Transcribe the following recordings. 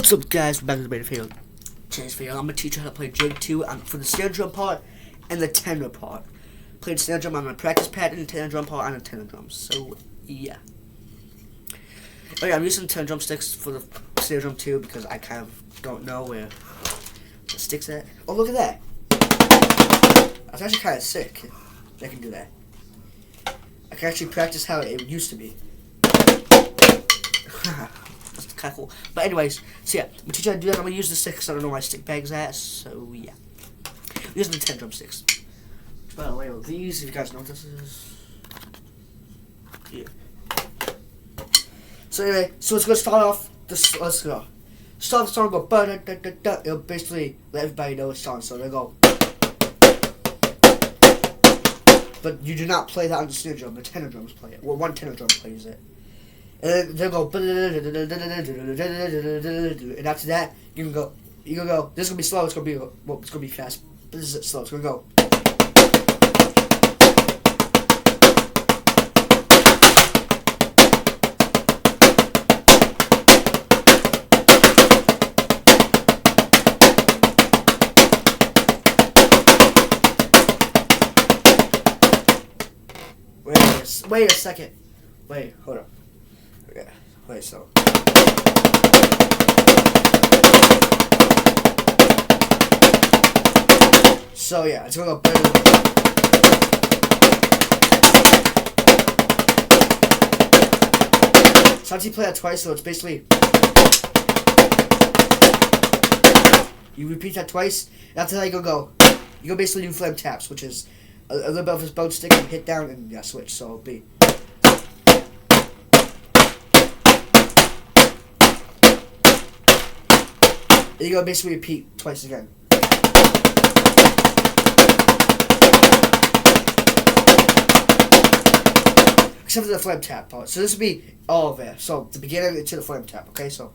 What's up, guys? We're back to the main video. Today's video, I'm going to teach you how to play jig 2 for the snare drum part and the tenor part. Playing snare drum on my practice pad and the tenor drum part on the tenor drums. So, yeah. Oh yeah, I'm using tenor drumsticks for the snare drum 2 because I kind of don't know where the stick's at. Oh, look at that. That's actually kind of sick. I can do that. I can actually practice how it used to be. That's kind of cool. But anyways, so yeah, I'm going to teach you how to do that. I'm going to use the stick because I don't know where my stick bag's at. So yeah. I'm using the 10 drumsticks. By the way, with these, if you guys know what this is. Yeah. So anyway, so it's going to start off. Let's go. Start the song, go ba da da da da. It'll basically let everybody know it's on. So they'll go. But you do not play that on the snare drum. The tenor drums play it. Well, one tenor drum plays it. And then they'll go. And after that, you can go. This is gonna be slow. It's gonna be fast. This is slow. It's gonna go. Wait a second. Wait, hold up. Okay, wait, so. So yeah, it's gonna go. So after you play that twice, so it's basically. You repeat that twice, and after that you go. You go basically do flame taps, which is a little bit of his bow stick and hit down and yeah, switch. So it'll be. And you go basically repeat twice again. Except for the flame tap part. So this will be all of it. So the beginning to the flame tap. Okay, so.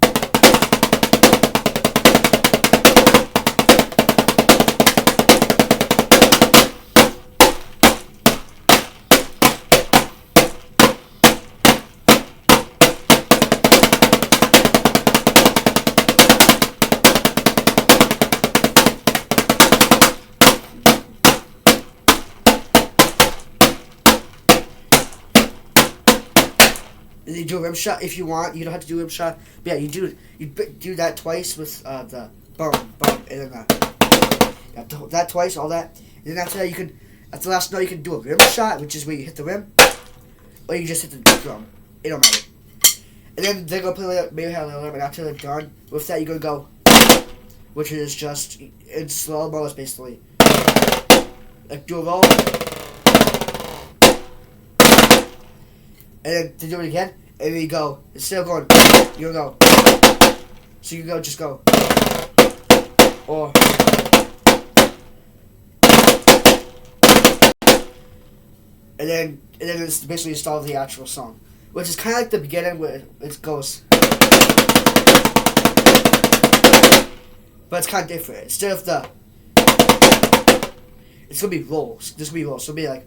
You do a rim shot if you want. You don't have to do a rim shot. But yeah, you do that twice with the bum, and then that twice, all that. And then after that, you can, after the last note, you can do a rim shot, which is where you hit the rim, or you just hit the drum. It don't matter. And then they're gonna play maybe have a little, and after they're done with that, you're gonna go, which is just in slow mo. It's basically like do a roll. And then to do it again, and then you go, instead of going, you go. So you go, just go. Or. And then it's basically the start of the actual song. Which is kind of like the beginning where it goes. But it's kind of different. Instead of the. It's going to be rolls. This will be rolls. So it'll be like.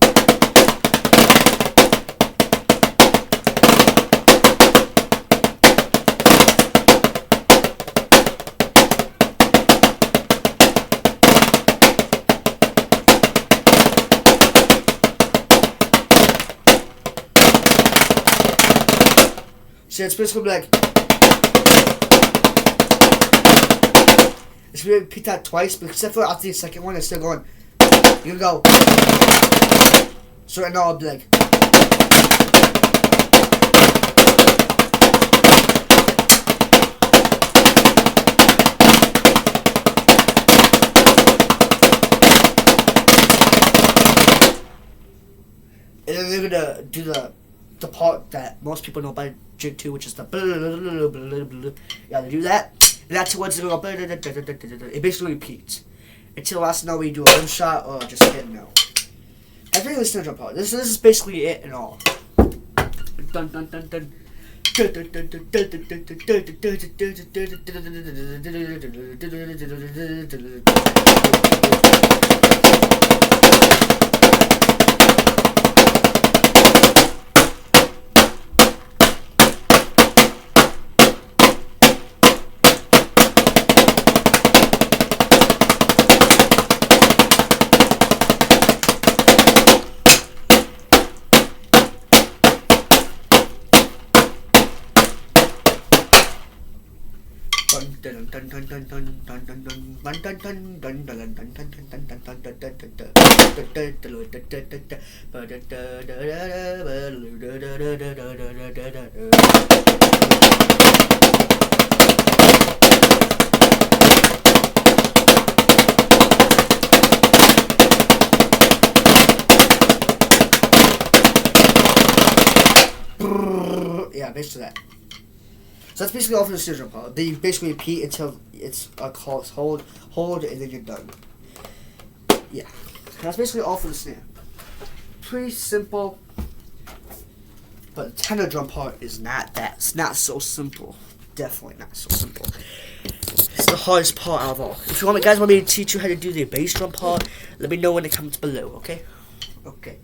So it's basically like. It's going to repeat that twice, but except for after the second one, it's still going. You go. So right now I'll be like. And then they're gonna do the part that most people know by jig 2, which is the yeah, they do that, and that's what's going to go. It basically repeats until the last note where you do a rim shot or just hit a note. I think this is the part. This is basically it and all. Dun dun dun dun. Yeah, basically that. So that's basically all for the snare drum part. Then you basically repeat until it's a close hold, and then you're done. Yeah, that's basically all for the snare. Pretty simple, but the tenor drum part is not that. It's not so simple. Definitely not so simple. It's the hardest part out of all. If you guys want me to teach you how to do the bass drum part, let me know in the comments below. Okay? Okay.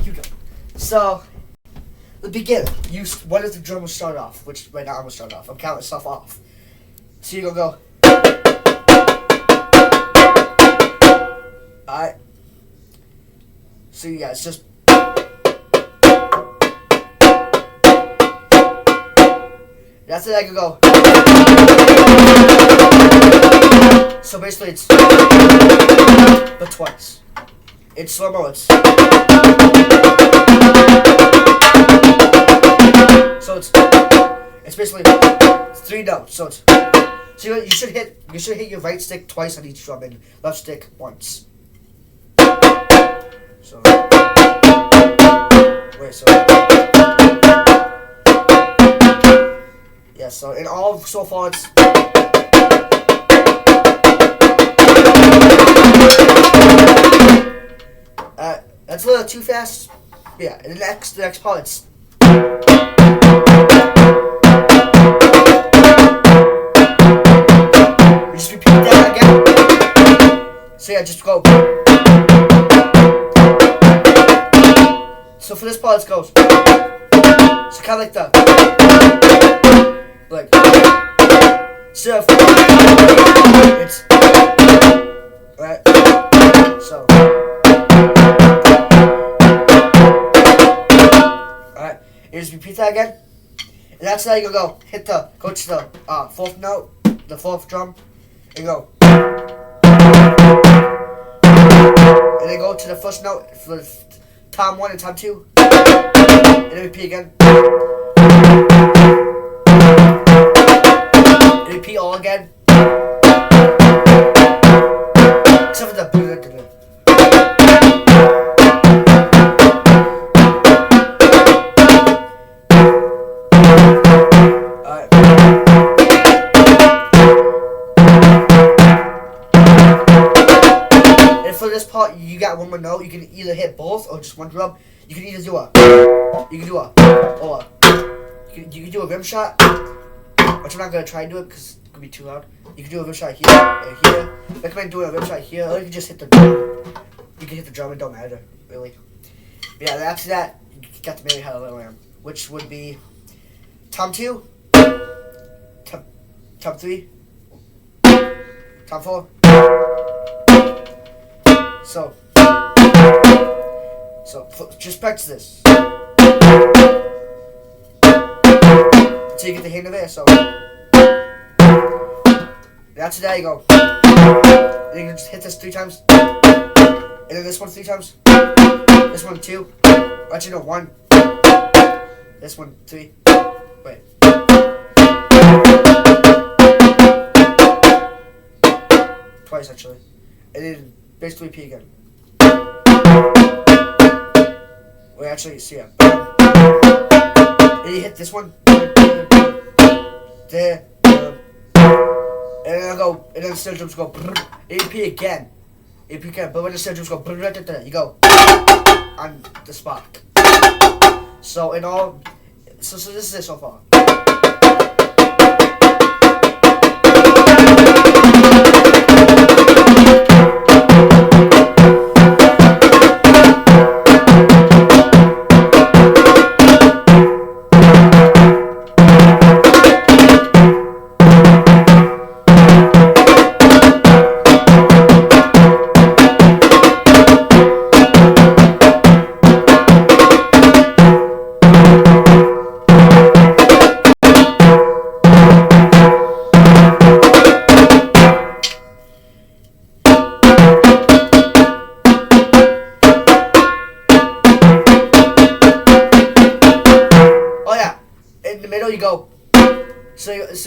Here we go. So. The beginning. When does the drum will start off? Which right now I'm gonna start off. I'm counting stuff off. So you're gonna go. Alright. So yeah, it's just. That's it. I can go. So basically, it's. But twice. In slow mo, it's. So it's basically 3 notes. So you should hit your right stick twice on each drum and left stick once. So yeah. So in all so far it's. That's a little too fast. Yeah. And the next part it's. Just repeat that again. So yeah, just go. So for this part, it goes. So kind of like that. Like. So it's. Right. So. Alright. You just repeat that again. And that's how you go. Go to the 4th note, the 4th drum. And go. And then go to the first note for tom 1 and tom 2. And then repeat again. And repeat all again. Except for the. For this part, you got one more note. You can either hit both or just one drum. You can either do you can do a rim shot, which I'm not gonna try and do it because it could be too loud. You can do a rim shot here and here. I recommend doing a rim shot here, or you can just hit the drum. You can hit the drum; it don't matter really. But yeah, after that, you got to maybe have a little lamb, which would be tom 2, tom 3, tom 4. So just practice this until you get the hang of it. So after that you go. And you can just hit this 3 times, and then this one 3 times. This one 2. Actually no, 1. This one 3. Wait. Twice actually, and then basically repeat again. Wait, actually, see ya. And you hit this one. There. And then I'll go. And then the snare drums go. And you repeat again. But when the snare drums go, you go on the spot. So in all, so this is it so far.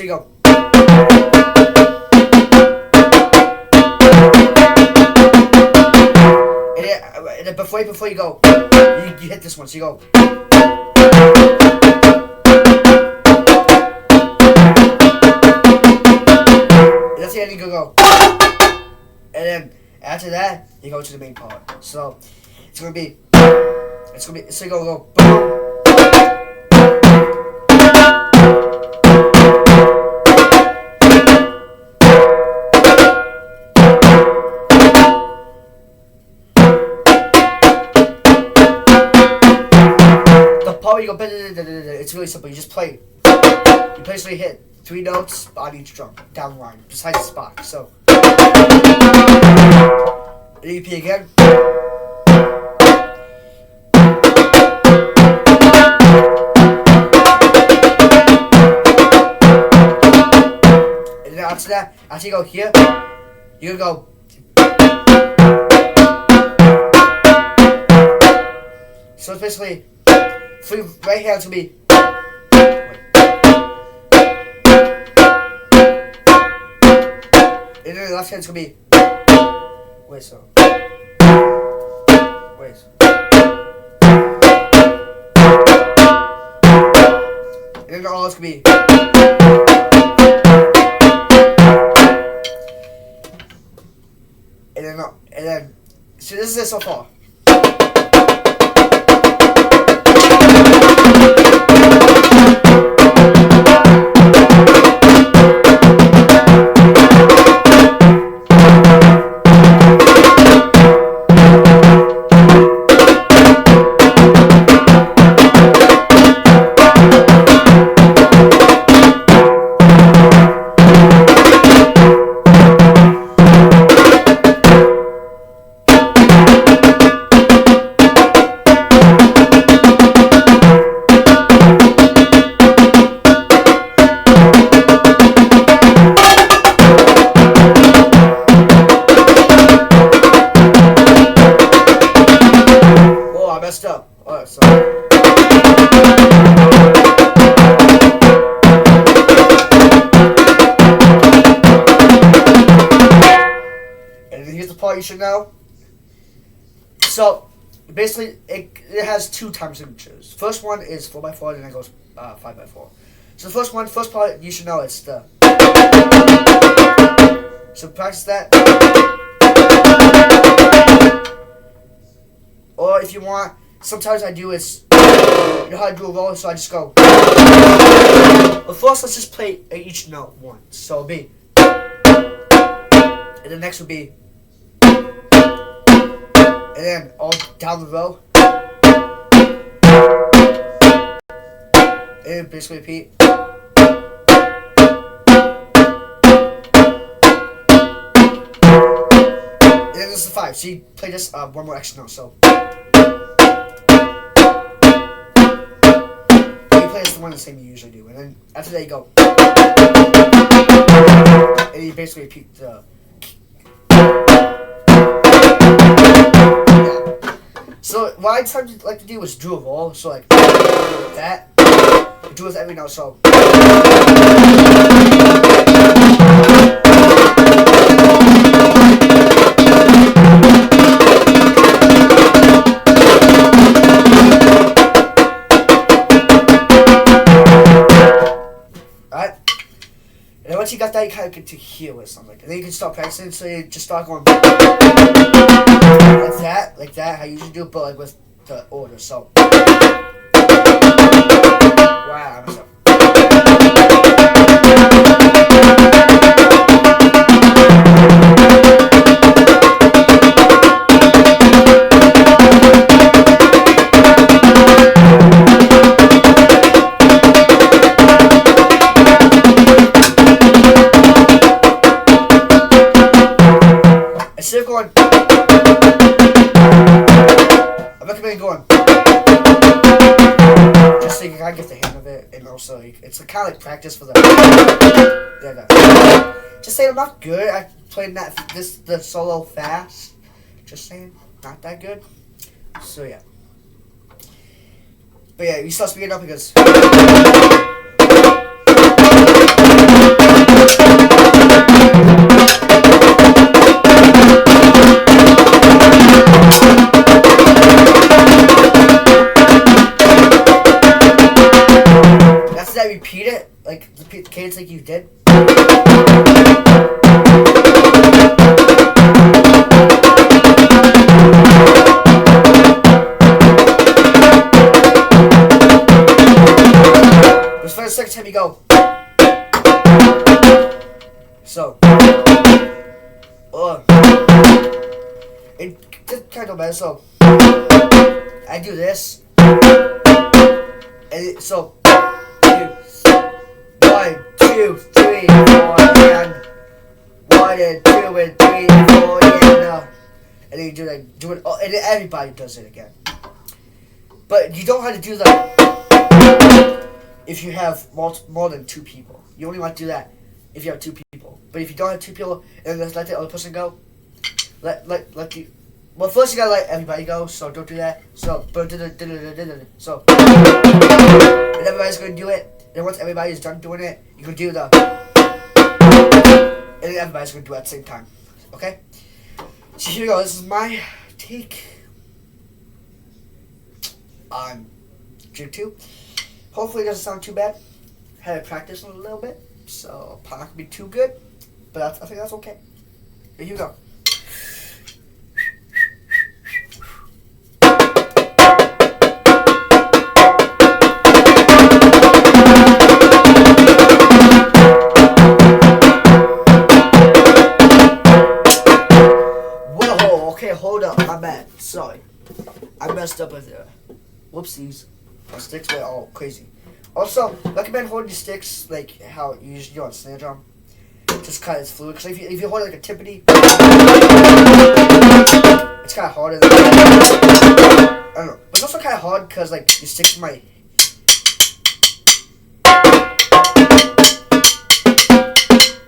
so you go. And then before you go, you hit this one, so you go. And that's the end, you go. And then after that, you go to the main part. So it's gonna be, so you go boom. You go, it's really simple. You just play. You basically hit 3 notes on each drum, down the line, besides the spot. So, and then you play again. And then after that, after you go here, you go. So it's basically. For right hand to be. And then the left hand's gonna be. Wait, so. Wait. And then all it's gonna be. And then. So this is it so far. Up. Alright, so. And then here's the part you should know. So, basically, it has 2 time signatures. First one is 4x4, and then it goes 5x4. So the first part you should know is the. So practice that. Or if you want, sometimes I do is, you know how to do a roll, so I just go. But first, let's just play each note once. So it'll be, and the next will be, and then all down the row. And basically repeat. And then this is the 5. So you play this one more extra note. So. It's the one the same you usually do, and then after that you go, and you basically repeat the. Yeah. So what I tried to like to do was do a roll, so like that, you do it with every note. So. And once you got that, you kind of get to hear what it sounds like. And then you can start practicing, so you just start going like that, how you usually do it, but like with the order, so. Wow, I messed up. Instead of going, I recommend going, just so you can kind of get the hang of it, and also it's kind of like practice for the. Just saying, I'm not good at playing the solo fast. Just saying, not that good. So yeah, but yeah, you start speeding up because. So, it just kind of matter. So, I do this, and so, 1, 2, 3, 4, and 1 and 2 and 3 and 4, and then you do it, and then everybody does it again. But you don't have to do that if you have more than 2 people. You only want to do that if you have 2 people. But if you don't have 2 people, and just let the other person go, well, first you gotta let everybody go, so don't do that. So, so, and everybody's gonna do it. And once everybody's done doing it, you can do and then everybody's gonna do it at the same time. Okay? So here we go. This is my take on Jig 2. Hopefully it doesn't sound too bad. Had to practice a little bit, so probably not gonna be too good, but I think that's okay. Here you go. Hold up, my bad. Sorry. I messed up with it. Whoopsies. My sticks went all crazy. Also, recommend holding your sticks like how you usually do on snare drum. Just kind of fluid. Because if you hold it like a timpani, it's kind of harder than I don't know. But it's also kind of hard because like your sticks might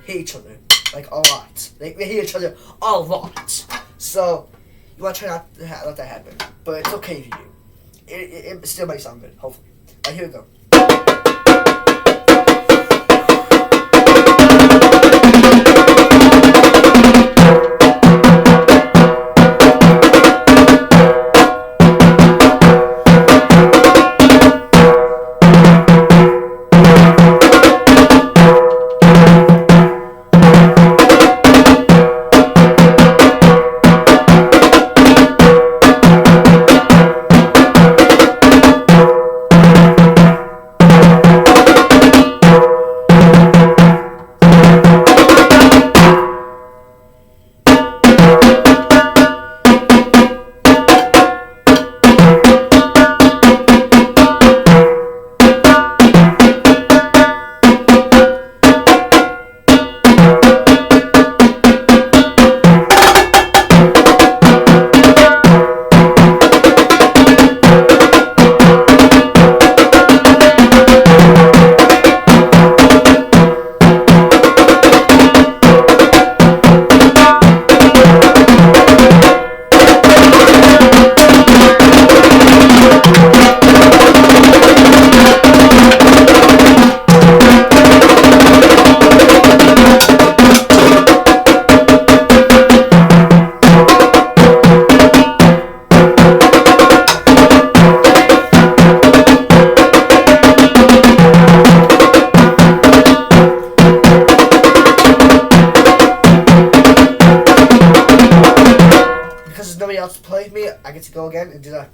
hit each other like a lot. They hit each other a lot. So, you want to try not to let that happen. But it's okay if you do. It still might sound good, hopefully. Alright, here we go. else to play with me, I get to go again and do that.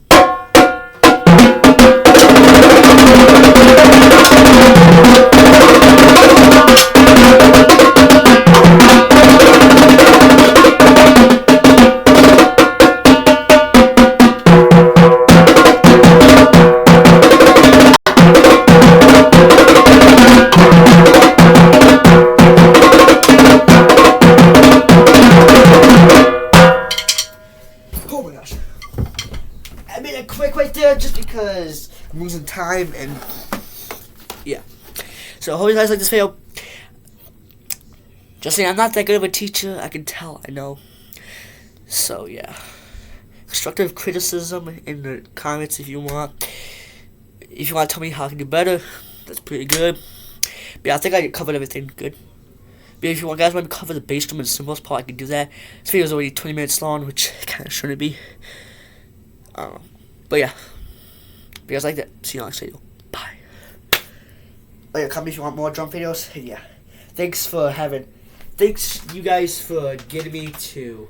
Oh my gosh. I made it quick right there just because I'm losing time and yeah. So I hope you guys like this video. Just saying, I'm not that good of a teacher. I can tell, I know. So yeah. Constructive criticism in the comments if you want. If you want to tell me how I can do better, that's pretty good. But yeah, I think I covered everything good. But if you guys want to cover the bass drum and cymbals part, I can do that. This video is already 20 minutes long, which kind of shouldn't be. But yeah. If you guys like that, see you next video. Bye. Oh yeah, comment if you want more drum videos. Yeah. Thanks you guys for getting me to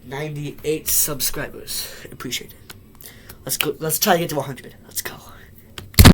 98 subscribers. Appreciate it. Let's go. Let's try to get to 100. Let's go.